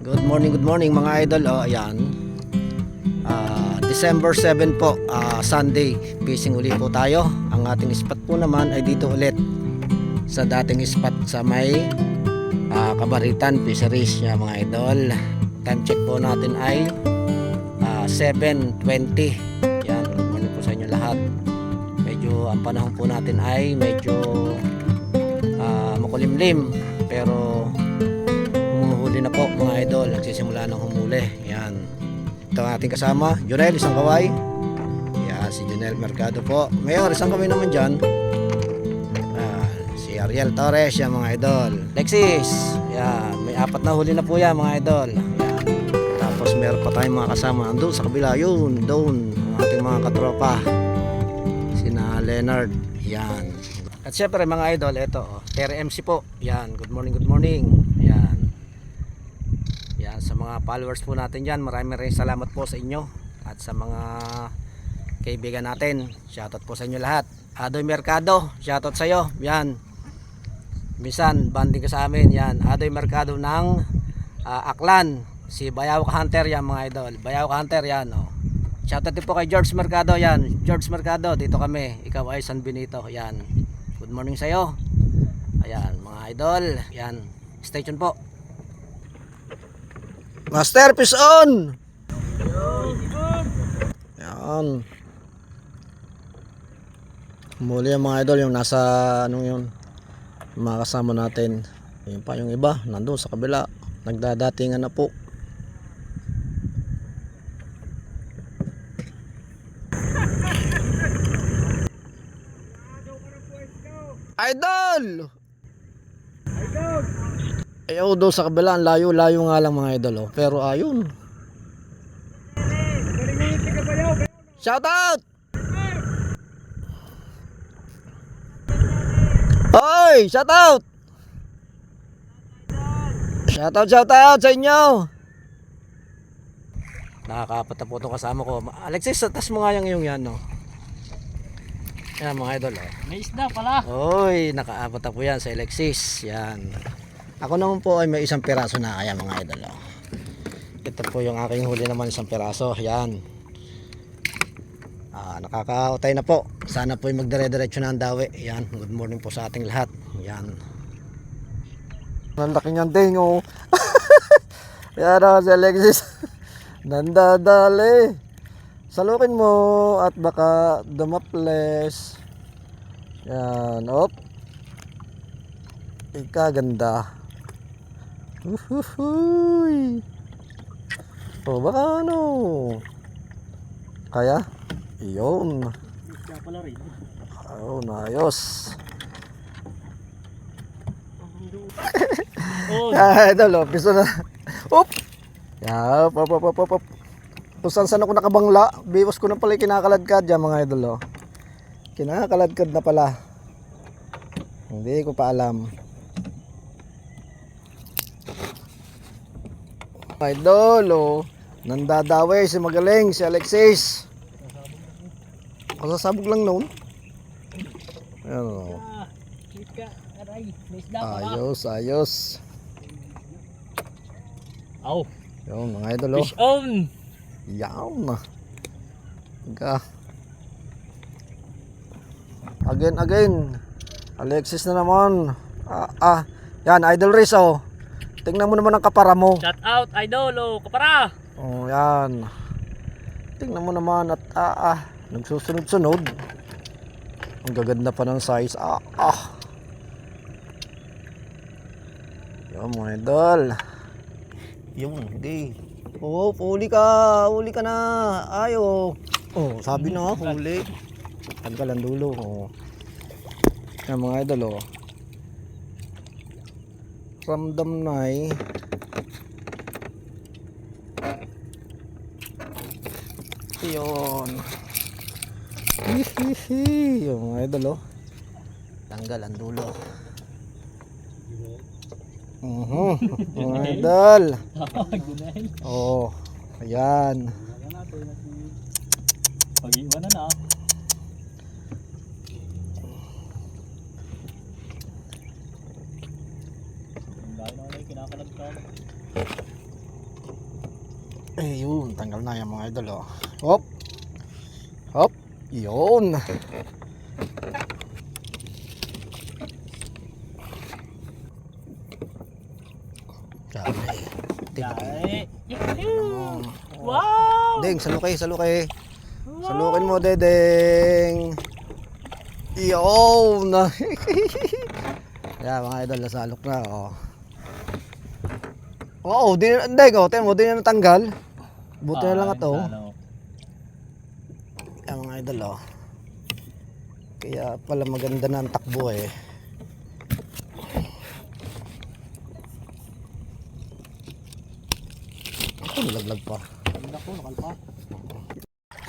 Good morning mga idol. Ayan. December 7 po, Sunday. Fishing uli po tayo. Ang ating spot po naman ay dito ulit sa dating spot sa may Kabaritan Fisheries ya mga idol. Time check po natin ay 7:20. Yan, good morning po sa inyo lahat. Medyo ang panahon po natin ay medyo makulimlim, pero humuhuli na po mga idol. Nagsisimula ng humuli. Yan. Ito ang ating kasama, Junel, isang kaway. Yan, si Junel Mercado po. Mayor, isang kaway naman dyan. Si Ariel Torres, yan mga idol. Lexis, yan. May 4 na huli na po yan mga idol. Yan. Tapos meron pa tayong mga kasama. Andun sa kabila, yun, doon. Ang ating mga katropa. Sina Leonard. Yan. At syempre mga idol, ito, Terry MC po. Yan, good morning, good morning. Yan. Yan, sa mga followers po natin dyan, maraming salamat po sa inyo. At sa mga kaibigan natin, shoutout po sa inyo lahat. Adoy Mercado, shoutout sa iyo. Yan. Minsan, banding ka sa amin. Yan, Adoy Mercado ng Aklan. Si Bayawak Hunter, yan mga idol. Bayawak Hunter, yan. Oh. Shoutout din po kay George Mercado, yan. George Mercado, dito kami. Ikaw ay San Benito, yan. Good morning sa iyo. Ayan, mga idol. Yan, stay tuned po. Master, fish on! Yan. Muli yung mga idol, yung nasa anong yun, mga kasama natin. Yun pa yung iba, nandun sa kabila. Nagdadatingan na po. Idol! Idol! Ayaw daw sa kabila, layo-layo nga lang mga idol. Pero ayun. Shout out! Hoy! Shout out! Shout out sa inyo! Nakakapat na po itong kasama ko. Alexis, tas mo nga yung yan, no? Yan mga idol. May isda pala. Hoy, nakaapat na po yan sa Alexis. Yan. Ako naman po ay may isang piraso na kaya mga idol. Ito po yung aking huli naman, isang piraso. Yan. Nakakautay na po. Sana po ay magdire-diretso na ang dawi. Yan. Good morning po sa ating lahat. Yan. Ang laki niyang ding oh. Yan o si Alexis. Nandadali. Salukin mo at baka dumaples. Yan. Op. Ikaganda. Uhuhuy. O baka ano. Kaya? Iyon. Isda pala rin. Oh, naayos. Oh. Ito lo, piso na. Oop. Ya, pop. Kung saan ako nakabangla, biwas ko na pala kinakaladkad dyan mga idol. Kinakaladkad na pala. Hindi ko pa alam. Idol, nandadaway si magaling, si Alexis. Kasasabog lang noon. Ayan o. Ayos. Aw. Yun mga idol. Fish on. Yan. Again. Alexis na naman. Yan, Idol Riz oh. Tingnan mo naman ang kapara mo. Shout out idol, kapara. Oh, yan. Tingnan mo naman at nagsusunod-sunod. Ang gaganda pa ng size. Yan mga idol. Yung hindi. Oh, huli ka na. Ayo. Oh, sabi na huli. Tanggalan dulo. Oh. Yan mga idol oh. Ramdam na eh. Yun. Hihihi. Yung mga idol oh. Tanggalan dulo. Mga idol. Oh, ayan. Pag-iwan na. Ang dahil na kinakalag ka. Ayun, tanggal na yan mga idol, oh. Hop. Hop. Yun. Grabe. Yay! Yahoo! Wow! Deng, salukay, salukay. Salukin mo, Dedeng. Yun. Kaya mga idol, nasalok na, oh. Oo, Deng, oh. Tingnan mo, di na natanggal. Buti na lang ito. Kaya mga idol, oh. Kaya pala maganda na ang takbo, eh. Ito, nilaglag pa. Naku, nakalpa.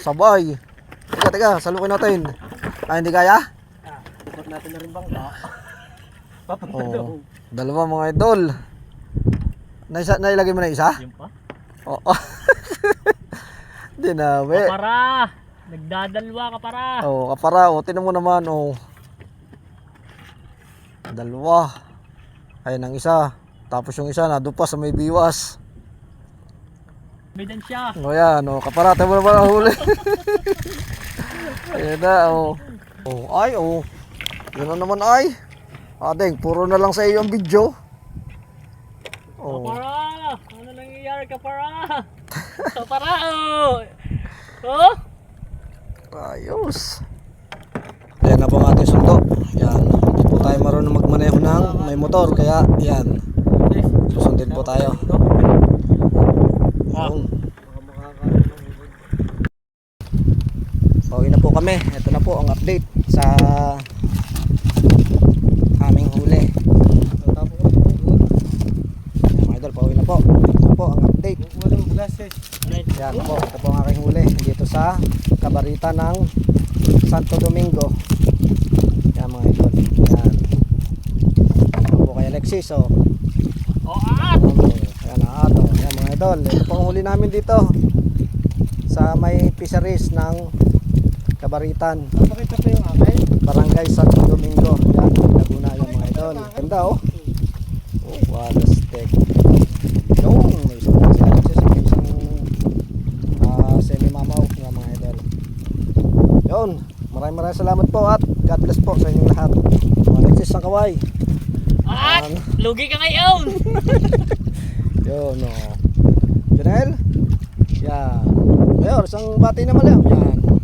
Sabay. Teka, salukin natin. Ah, hindi kaya? Ikot natin na rin bangka. Papunta Oo. daw. Dalawa mga idol. Nailagay mo na isa? Yung pa? Oo. Di na, we. Kapara! Nagdadalwa kapara! Oo, kapara. O, tinan mo naman, o. Dalawa. Ayun ang isa. Tapos yung isa, nandun pa sa may biwas. May dan siya. O yan, o. Kapara, tayo mo naman ang huli. Ayun na, o. O, ay, o. Yun na naman, ay. Adeng, puro na lang sa iyo ang video. Oh. Kapara! Ano nangyayari kapara? Kapara! Oh! Oh! Ayos. Ayan na po ang ating sundo. Yan. Hindi po tayo marunong magmaneho ng may motor. Kaya yan. Susundin po tayo. Ah. Yun. Pauwi na po kami. Ito na po ang update sa aming huli. Mga idol, pauwi na po. Ito po ang update. Yan po, ito po ang aking huli dito sa Cabarita ng Santo Domingo. Yan mga idol. Yan. Ito po kay Alexis, oh. Oh, at! Yan na ato. Yan mga idol. Ito po ang huli namin dito sa may fisheries ng Cabaritan. Napakita pa yung akin. Barangay Santo Domingo. Yan, Laguna yan mga idol. Ganda, oh. Oh, what a stick. Yung, may isang si Alexis, may isang semi-mamaw yan mga idol. Yun, maraming salamat po at God bless po sa inyong lahat. Alexis ng Kaway. At! Lugi ka ngayon! Yun, oh. Junel. Yan. Mayor, isang bati naman lang. Yan.